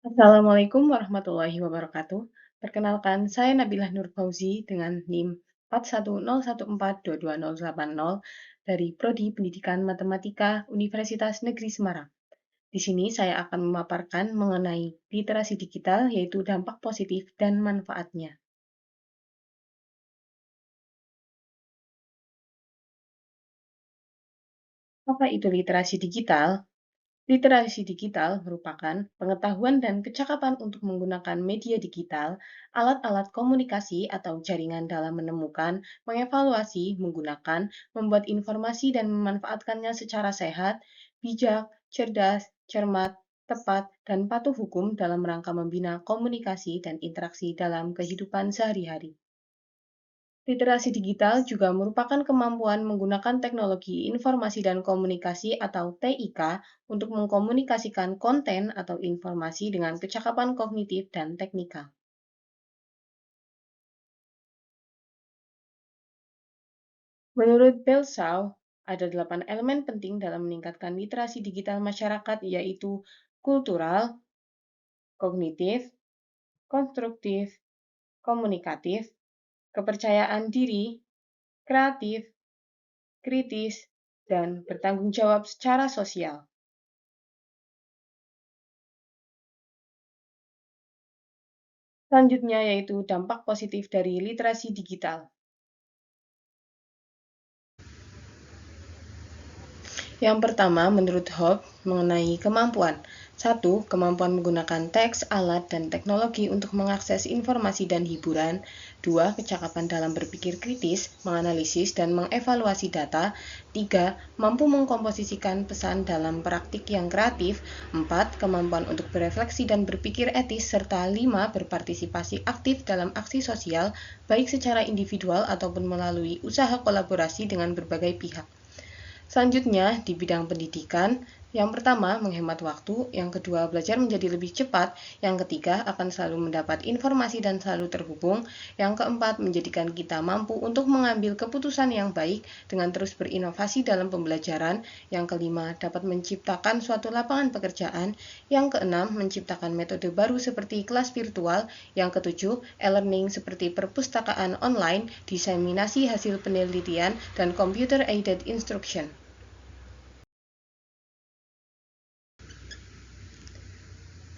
Assalamualaikum warahmatullahi wabarakatuh. Perkenalkan, saya Nabilah Nur Fauzi dengan NIM 4101422080 dari Prodi Pendidikan Matematika Universitas Negeri Semarang. Di sini saya akan memaparkan mengenai literasi digital, yaitu dampak positif dan manfaatnya. Apa itu literasi digital? Literasi digital merupakan pengetahuan dan kecakapan untuk menggunakan media digital, alat-alat komunikasi atau jaringan dalam menemukan, mengevaluasi, menggunakan, membuat informasi dan memanfaatkannya secara sehat, bijak, cerdas, cermat, tepat, dan patuh hukum dalam rangka membina komunikasi dan interaksi dalam kehidupan sehari-hari. Literasi digital juga merupakan kemampuan menggunakan teknologi informasi dan komunikasi atau TIK untuk mengkomunikasikan konten atau informasi dengan kecakapan kognitif dan teknikal. Menurut Belsau, ada 8 elemen penting dalam meningkatkan literasi digital masyarakat, yaitu kultural, kognitif, konstruktif, komunikatif, kepercayaan diri, kreatif, kritis, dan bertanggung jawab secara sosial. Selanjutnya yaitu dampak positif dari literasi digital. Yang pertama, menurut Hobbes, mengenai kemampuan. Satu, kemampuan menggunakan teks, alat, dan teknologi untuk mengakses informasi dan hiburan. Dua, kecakapan dalam berpikir kritis, menganalisis, dan mengevaluasi data. Tiga, mampu mengkomposisikan pesan dalam praktik yang kreatif. Empat, kemampuan untuk berefleksi dan berpikir etis. Serta lima, berpartisipasi aktif dalam aksi sosial, baik secara individual ataupun melalui usaha kolaborasi dengan berbagai pihak. Selanjutnya, di bidang pendidikan, yang pertama, menghemat waktu, yang kedua, belajar menjadi lebih cepat, yang ketiga, akan selalu mendapat informasi dan selalu terhubung, yang keempat, menjadikan kita mampu untuk mengambil keputusan yang baik dengan terus berinovasi dalam pembelajaran, yang kelima, dapat menciptakan suatu lapangan pekerjaan, yang keenam, menciptakan metode baru seperti kelas virtual, yang ketujuh, e-learning seperti perpustakaan online, diseminasi hasil penelitian, dan computer-aided instruction.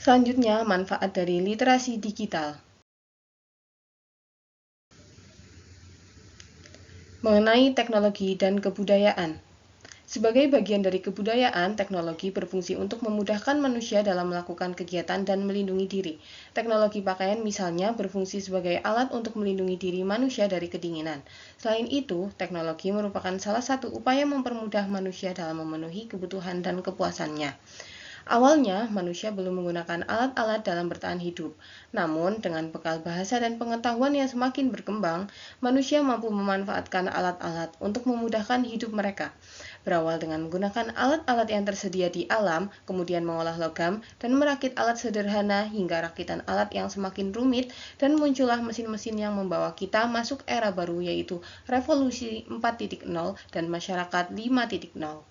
Selanjutnya, manfaat dari literasi digital. Mengenai teknologi dan kebudayaan. Sebagai bagian dari kebudayaan, teknologi berfungsi untuk memudahkan manusia dalam melakukan kegiatan dan melindungi diri. Teknologi pakaian misalnya berfungsi sebagai alat untuk melindungi diri manusia dari kedinginan. Selain itu, teknologi merupakan salah satu upaya mempermudah manusia dalam memenuhi kebutuhan dan kepuasannya. Awalnya, manusia belum menggunakan alat-alat dalam bertahan hidup. Namun, dengan bekal bahasa dan pengetahuan yang semakin berkembang, manusia mampu memanfaatkan alat-alat untuk memudahkan hidup mereka. Berawal dengan menggunakan alat-alat yang tersedia di alam, kemudian mengolah logam, dan merakit alat sederhana hingga rakitan alat yang semakin rumit, dan muncullah mesin-mesin yang membawa kita masuk era baru, yaitu revolusi 4.0 dan masyarakat 5.0.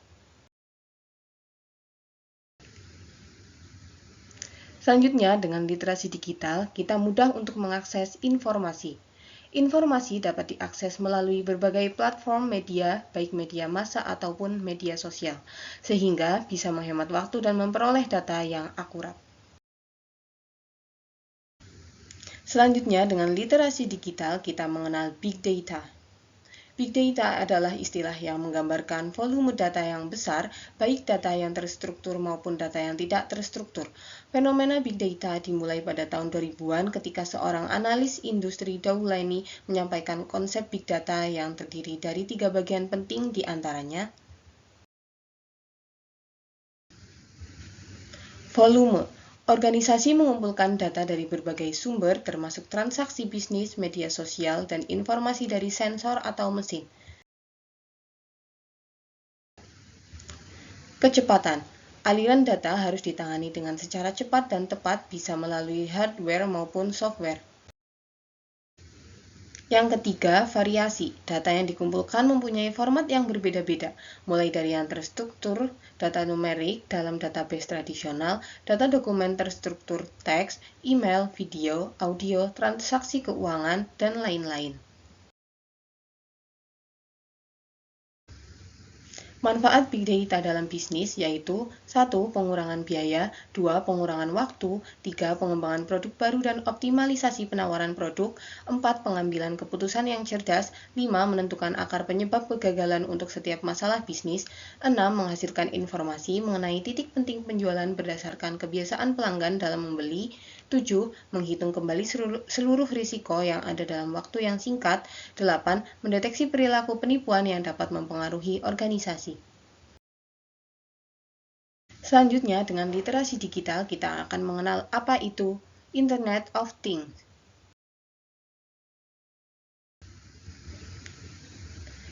Selanjutnya, dengan literasi digital, kita mudah untuk mengakses informasi. Informasi dapat diakses melalui berbagai platform media, baik media massa ataupun media sosial, sehingga bisa menghemat waktu dan memperoleh data yang akurat. Selanjutnya, dengan literasi digital, kita mengenal Big Data. Big Data adalah istilah yang menggambarkan volume data yang besar, baik data yang terstruktur maupun data yang tidak terstruktur. Fenomena Big Data dimulai pada tahun 2000-an ketika seorang analis industri Daulani menyampaikan konsep Big Data yang terdiri dari 3 bagian penting diantaranya. Volume. Organisasi mengumpulkan data dari berbagai sumber termasuk transaksi bisnis, media sosial, dan informasi dari sensor atau mesin. Kecepatan. Aliran data harus ditangani dengan secara cepat dan tepat, bisa melalui hardware maupun software. Yang ketiga, variasi. Data yang dikumpulkan mempunyai format yang berbeda-beda, mulai dari yang terstruktur, data numerik dalam database tradisional, data dokumen terstruktur teks, email, video, audio, transaksi keuangan, dan lain-lain. Manfaat Big Data dalam bisnis yaitu 1. Pengurangan biaya, 2. Pengurangan waktu, 3. Pengembangan produk baru dan optimalisasi penawaran produk, 4. Pengambilan keputusan yang cerdas, 5. Menentukan akar penyebab kegagalan untuk setiap masalah bisnis, 6. Menghasilkan informasi mengenai titik penting penjualan berdasarkan kebiasaan pelanggan dalam membeli, 7. Menghitung kembali seluruh risiko yang ada dalam waktu yang singkat, 8. Mendeteksi perilaku penipuan yang dapat mempengaruhi organisasi. Selanjutnya, dengan literasi digital, kita akan mengenal apa itu Internet of Things.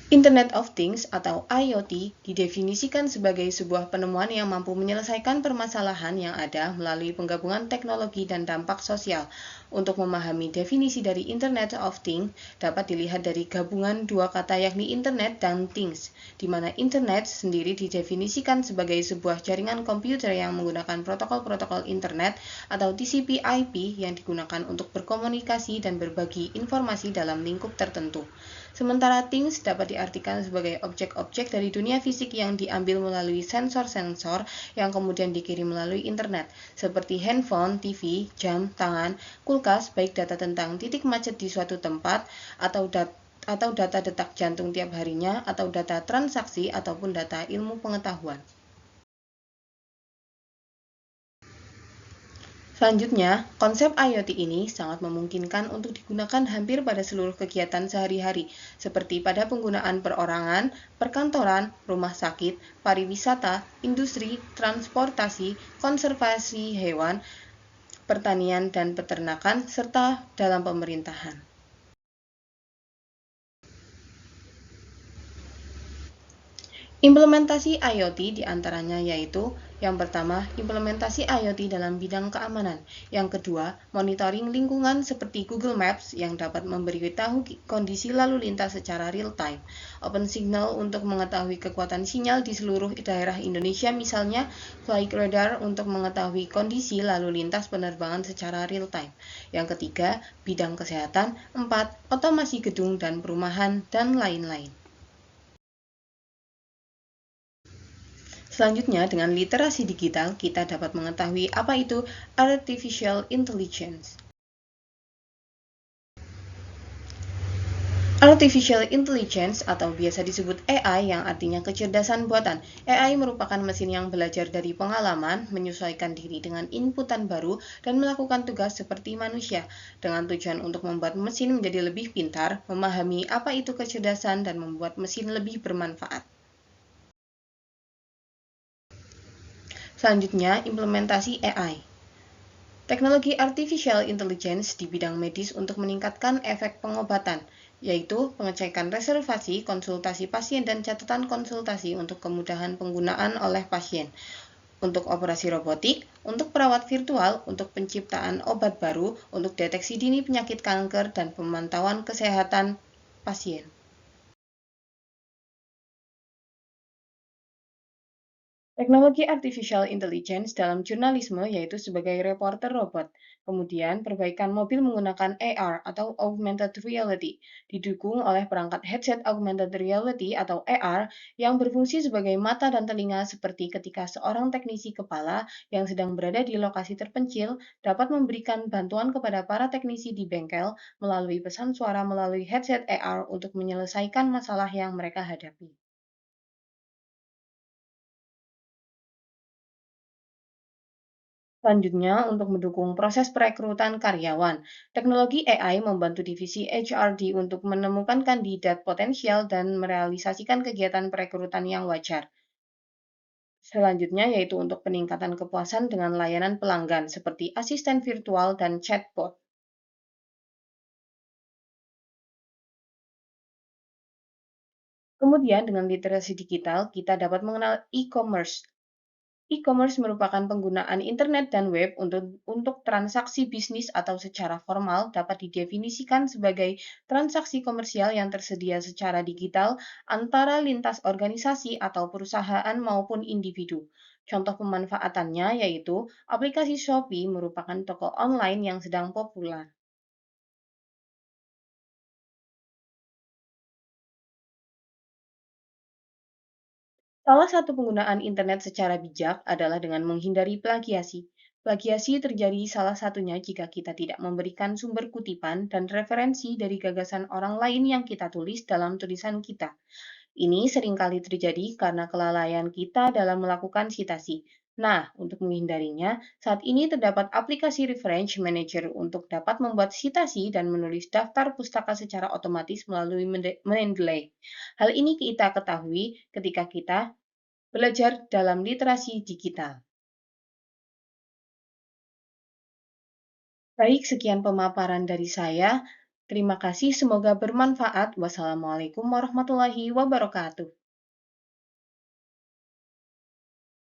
Internet of Things atau IoT didefinisikan sebagai sebuah penemuan yang mampu menyelesaikan permasalahan yang ada melalui penggabungan teknologi dan dampak sosial. Untuk memahami definisi dari Internet of Things, dapat dilihat dari gabungan dua kata yakni Internet dan Things, di mana Internet sendiri didefinisikan sebagai sebuah jaringan komputer yang menggunakan protokol-protokol Internet atau TCP/IP yang digunakan untuk berkomunikasi dan berbagi informasi dalam lingkup tertentu. Sementara things dapat diartikan sebagai objek-objek dari dunia fisik yang diambil melalui sensor-sensor yang kemudian dikirim melalui internet, seperti handphone, TV, jam tangan, kulkas, baik data tentang titik macet di suatu tempat atau data detak jantung tiap harinya, atau data transaksi ataupun data ilmu pengetahuan. Selanjutnya, konsep IoT ini sangat memungkinkan untuk digunakan hampir pada seluruh kegiatan sehari-hari, seperti pada penggunaan perorangan, perkantoran, rumah sakit, pariwisata, industri, transportasi, konservasi hewan, pertanian dan peternakan, serta dalam pemerintahan. Implementasi IoT diantaranya yaitu yang pertama, implementasi IoT dalam bidang keamanan. Yang kedua, monitoring lingkungan seperti Google Maps yang dapat memberitahu kondisi lalu lintas secara real-time. OpenSignal untuk mengetahui kekuatan sinyal di seluruh daerah Indonesia, misalnya Flight Radar untuk mengetahui kondisi lalu lintas penerbangan secara real-time. Yang ketiga, bidang kesehatan. 4. Otomasi gedung dan perumahan, dan lain-lain. Selanjutnya, dengan literasi digital, kita dapat mengetahui apa itu Artificial Intelligence. Artificial Intelligence atau biasa disebut AI yang artinya kecerdasan buatan. AI merupakan mesin yang belajar dari pengalaman, menyesuaikan diri dengan inputan baru, dan melakukan tugas seperti manusia, dengan tujuan untuk membuat mesin menjadi lebih pintar, memahami apa itu kecerdasan, dan membuat mesin lebih bermanfaat. Selanjutnya, implementasi AI. Teknologi artificial intelligence di bidang medis untuk meningkatkan efek pengobatan, yaitu pengecekan reservasi, konsultasi pasien, dan catatan konsultasi untuk kemudahan penggunaan oleh pasien, untuk operasi robotik, untuk perawat virtual, untuk penciptaan obat baru, untuk deteksi dini penyakit kanker, dan pemantauan kesehatan pasien. Teknologi artificial intelligence dalam jurnalisme yaitu sebagai reporter robot. Kemudian, perbaikan mobil menggunakan AR atau augmented reality, didukung oleh perangkat headset augmented reality atau AR yang berfungsi sebagai mata dan telinga seperti ketika seorang teknisi kepala yang sedang berada di lokasi terpencil dapat memberikan bantuan kepada para teknisi di bengkel melalui pesan suara melalui headset AR untuk menyelesaikan masalah yang mereka hadapi. Selanjutnya, untuk mendukung proses perekrutan karyawan, teknologi AI membantu divisi HRD untuk menemukan kandidat potensial dan merealisasikan kegiatan perekrutan yang wajar. Selanjutnya, yaitu untuk peningkatan kepuasan dengan layanan pelanggan seperti asisten virtual dan chatbot. Kemudian, dengan literasi digital, kita dapat mengenal e-commerce. E-commerce merupakan penggunaan internet dan web untuk transaksi bisnis atau secara formal dapat didefinisikan sebagai transaksi komersial yang tersedia secara digital antara lintas organisasi atau perusahaan maupun individu. Contoh pemanfaatannya yaitu aplikasi Shopee merupakan toko online yang sedang populer. Salah satu penggunaan internet secara bijak adalah dengan menghindari plagiasi. Plagiasi terjadi salah satunya jika kita tidak memberikan sumber kutipan dan referensi dari gagasan orang lain yang kita tulis dalam tulisan kita. Ini seringkali terjadi karena kelalaian kita dalam melakukan sitasi. Nah, untuk menghindarinya, saat ini terdapat aplikasi Reference Manager untuk dapat membuat sitasi dan menulis daftar pustaka secara otomatis melalui Mendeley. Hal ini kita ketahui ketika kita belajar dalam literasi digital. Baik, sekian pemaparan dari saya. Terima kasih, semoga bermanfaat. Wassalamualaikum warahmatullahi wabarakatuh.